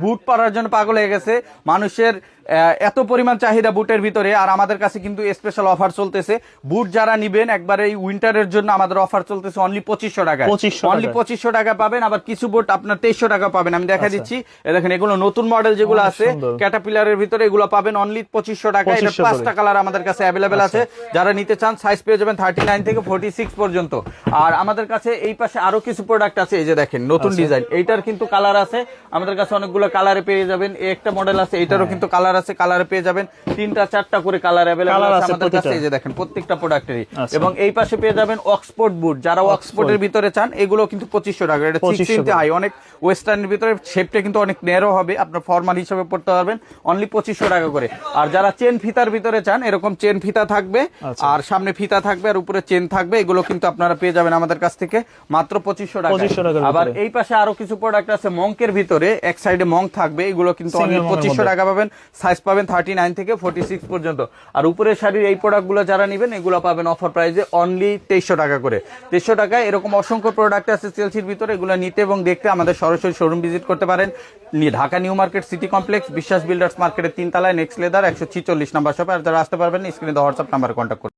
বুট পরার জন্য পাগল হয়ে গেছে মানুষের, এত পরিমাণ চাহিদা বুটের ভিতরে। আর আমাদের কাছে কিন্তু স্পেশাল অফার চলতেছে, বুট যারা নিবেন একবারে এই উইন্টারের জন্য আমাদের অফার চলতেছে অনলি 2500 টাকা, অনলি 2500 টাকা পাবেন। আবার কিছু বুট আপনার 2300 টাকা পাবেন। আমি দেখা দিচ্ছি, দেখেন এগুলো নতুন মডেল যেগুলো আছে ক্যাটারপিলারের ভিতরে, এগুলো পাবেন অনলি 2500 টাকা। এটা 5টা কালার আমাদের কাছে অ্যাভেলেবেল আছে, যারা নিতে চান সাইজ পেয়ে যাবেন 39 থেকে 46 পর্যন্ত। আর আমাদের কাছে এই পাশে আরো কিছু প্রোডাক্ট আছে, এই যে দেখেন নতুন ডিজাইন, এইটার কিন্তু কালার আছে আমাদের কাছে, অনেকগুলো কালারে পেয়ে যাবেন। এই একটা মডেল আছে, এটারও কিন্তু কালার আছে, কালারে পেয়ে যাবেন 3টা 4টা করে কালার অ্যাভেলেবল আছে আমাদের কাছে। এই যে দেখেন প্রত্যেকটা প্রোডাক্টেরই। এবং এই পাশে পেয়ে যাবেন অক্সফোর্ড বুট, যারা অক্সফোর্ডের ভিতরে চান এগুলো কিন্তু 2500 টাকা। এটা 6 ইঞ্চি হাই, অনেক ওয়েস্টার্নের ভিতরে, শেপটা কিন্তু অনেক ন্যারো হবে, আপনার ফর্মাল হিসেবে পড়তে পারবেন অনলি 2500 টাকা করে। আর যারা চেন ফিতার ভিতরে চান, এরকম চেন ফিতা থাকবে, আর সামনে ফিতা থাকবে, আর উপরে চেন থাকবে, এগুলো কিন্তু আপনারা পেয়ে যাবেন আমাদের কাছ থেকে মাত্র 2500 টাকা। আবার এই পাশে আরো কিছু প্রোডাক্ট আছে মঙ্কের ভিতরে, এক সাইডে মঙ্ক থাকবে, এগুলো কিন্তু অনলি 2500 টাকা পাবেন, সাইজ পাবেন 39 থেকে 46 পর্যন্ত। আর উপরের শাড়ির এই প্রোডাক্টগুলো যারা নেবেন এগুলো পাবেন অফার প্রাইসে অনলি 2300 টাকা করে। 2300 টাকায় এরকম অসংখ্য প্রোডাক্ট আছে সেলসির ভিতরে, এগুলো নিতে এবং দেখতে আমাদের সরাসরি শোরুম ভিজিট করতে পারেন। Dhaka new market city complex, বিশ্বাস বিল্ডার্স মার্কেটের 3 তলায়, নেক্সট লেদার 146 নাম্বার শপে। আর যারা আসতে পারবেন স্ক্রিনে দেওয়া হোয়াটসঅ্যাপ নাম্বারে কন্ট্যাক্ট করুন।